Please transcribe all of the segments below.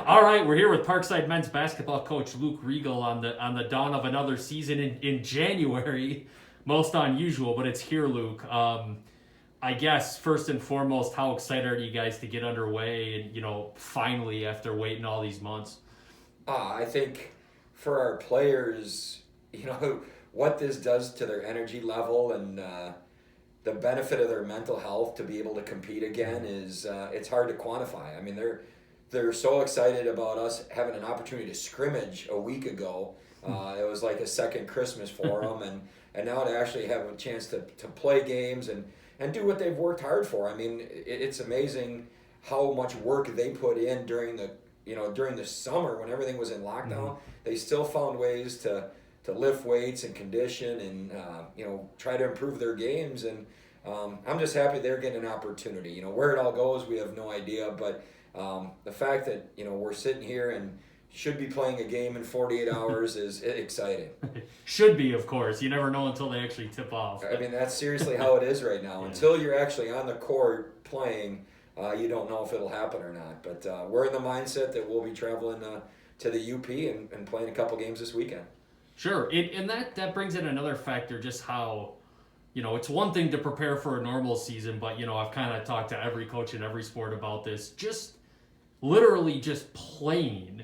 All right, we're here with Parkside men's basketball coach Luke Reigel on the dawn of another season in January. Most unusual, but it's here, Luke. I guess first and foremost, how excited are you guys to get underway and finally after waiting all these months? I think for our players, what this does to their energy level and the benefit of their mental health to be able to compete again is it's hard to quantify. I mean, they're so excited about us having an opportunity to scrimmage a week ago. It was like a second Christmas for them, and now to actually have a chance to play games and do what they've worked hard for. I mean, it's amazing how much work they put in during the summer when everything was in lockdown. Mm-hmm. They still found ways to lift weights and condition and try to improve their games. And I'm just happy they're getting an opportunity. Where it all goes, we have no idea. But the fact that we're sitting here and should be playing a game in 48 hours is exciting. Should be, of course. You never know until they actually tip off. I mean, that's seriously how it is right now. Yeah. Until you're actually on the court playing, you don't know if it'll happen or not. But we're in the mindset that we'll be traveling to the UP and playing a couple games this weekend. Sure, and that brings in another factor, just how, it's one thing to prepare for a normal season, but, I've kind of talked to every coach in every sport about this. Just literally just playing,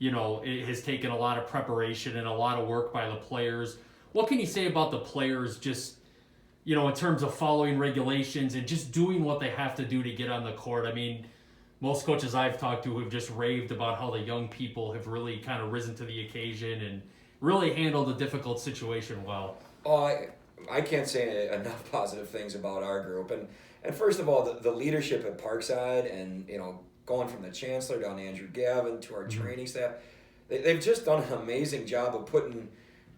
it has taken a lot of preparation and a lot of work by the players. What can you say about the players just, in terms of following regulations and just doing what they have to do to get on the court? I mean, most coaches I've talked to have just raved about how the young people have really kind of risen to the occasion and really handled a difficult situation well. Oh, I can't say enough positive things about our group. And first of all, the leadership at Parkside and, going from the chancellor down to Andrew Gavin to our training staff, they've just done an amazing job of putting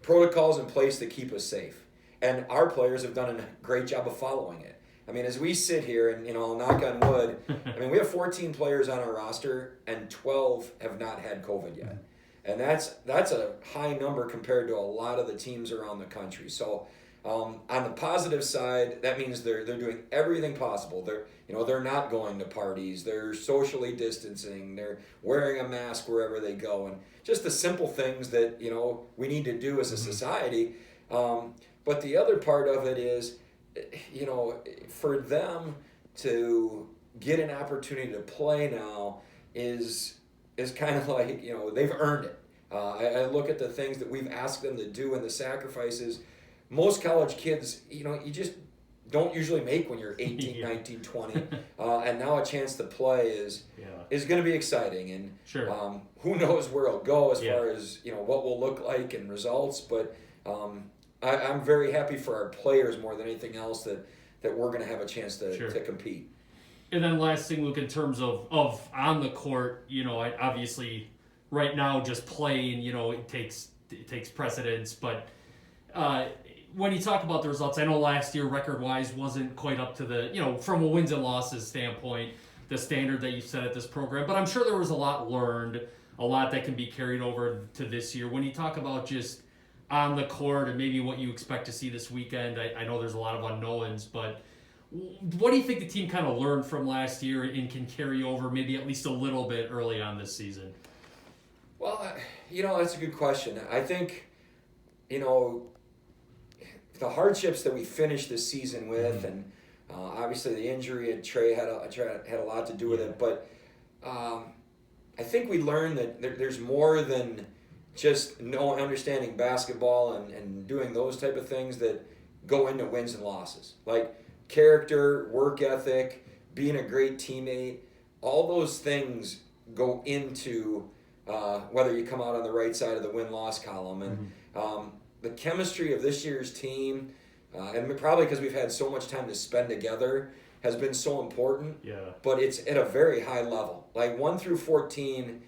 protocols in place to keep us safe. And our players have done a great job of following it. I mean, as we sit here and, I'll knock on wood, I mean, we have 14 players on our roster and 12 have not had COVID yet. And that's a high number compared to a lot of the teams around the country. So on the positive side, that means they're doing everything possible. They're not going to parties. They're socially distancing. They're wearing a mask wherever they go, and just the simple things that we need to do as a society. But the other part of it is, for them to get an opportunity to play now is kind of like, they've earned it. I look at the things that we've asked them to do and the sacrifices. Most college kids, you just don't usually make when you're 18, Yeah. 19, 20. And now a chance to play is going to be exciting. And Sure. Who knows where it'll go as Yeah. far as, what we'll look like and results. But I'm very happy for our players more than anything else that we're going to have a chance to compete. And then last thing, Luke, in terms of on the court, obviously right now just playing, it takes precedence. But when you talk about the results, I know last year record-wise wasn't quite up to the, from a wins and losses standpoint, the standard that you set at this program. But I'm sure there was a lot learned, a lot that can be carried over to this year. When you talk about just on the court and maybe what you expect to see this weekend, I know there's a lot of unknowns, but what do you think the team kind of learned from last year and can carry over maybe at least a little bit early on this season? Well, that's a good question. I think, the hardships that we finished this season with, and obviously the injury at Trey had a lot to do with it, but I think we learned that there's more than just understanding basketball and doing those type of things that go into wins and losses. Like character, work ethic, being a great teammate, all those things go into whether you come out on the right side of the win-loss column. And the chemistry of this year's team, and probably because we've had so much time to spend together, has been so important. Yeah. But it's at a very high level. Like 1 through 14,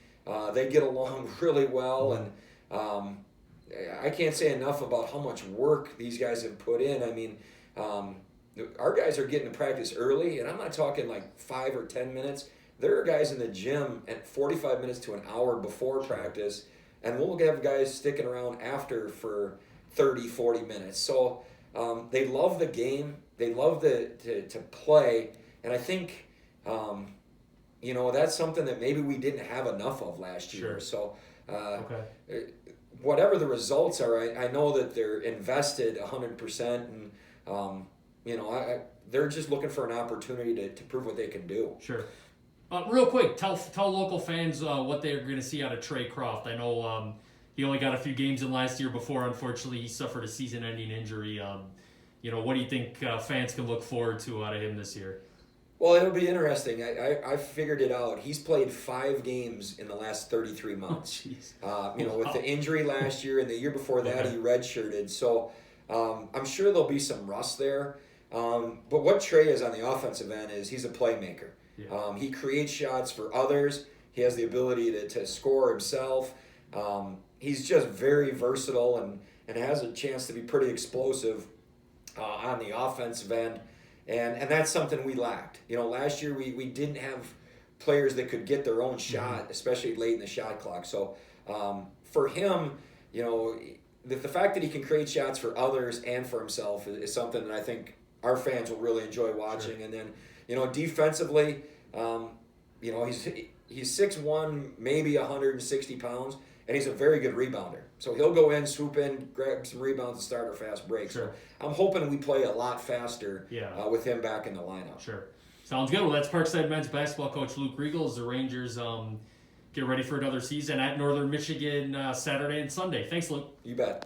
they get along really well, and I can't say enough about how much work these guys have put in. I mean, our guys are getting to practice early, and I'm not talking like 5 or 10 minutes. There are guys in the gym at 45 minutes to an hour before practice, and we'll have guys sticking around after for 30, 40 minutes. So they love the game. They love to play. And I think that's something that maybe we didn't have enough of last year. Sure. So, Okay. whatever the results are, I know that they're invested 100%, and they're just looking for an opportunity to prove what they can do. Sure. Real quick, tell local fans what they're going to see out of Trey Croft. I know he only got a few games in last year before, unfortunately, he suffered a season-ending injury. What do you think fans can look forward to out of him this year? Well, it'll be interesting. I figured it out. He's played 5 games in the last 33 months. Oh, with the injury last year and the year before that, he redshirted. So I'm sure there'll be some rust there. But what Trey is on the offensive end is he's a playmaker. Yeah. He creates shots for others. He has the ability to score himself. He's just very versatile and has a chance to be pretty explosive on the offensive end. And that's something we lacked. Last year we didn't have players that could get their own shot, especially late in the shot clock. So for him, the fact that he can create shots for others and for himself is something that I think our fans will really enjoy watching. Sure. And then, defensively, he's 6'1", maybe 160 pounds, and he's a very good rebounder. So he'll go in, swoop in, grab some rebounds, and start a fast break. Sure. So I'm hoping we play a lot faster with him back in the lineup. Sure. Sounds good. Well, that's Parkside men's basketball coach Luke Reigel as the Rangers get ready for another season at Northern Michigan Saturday and Sunday. Thanks, Luke. You bet.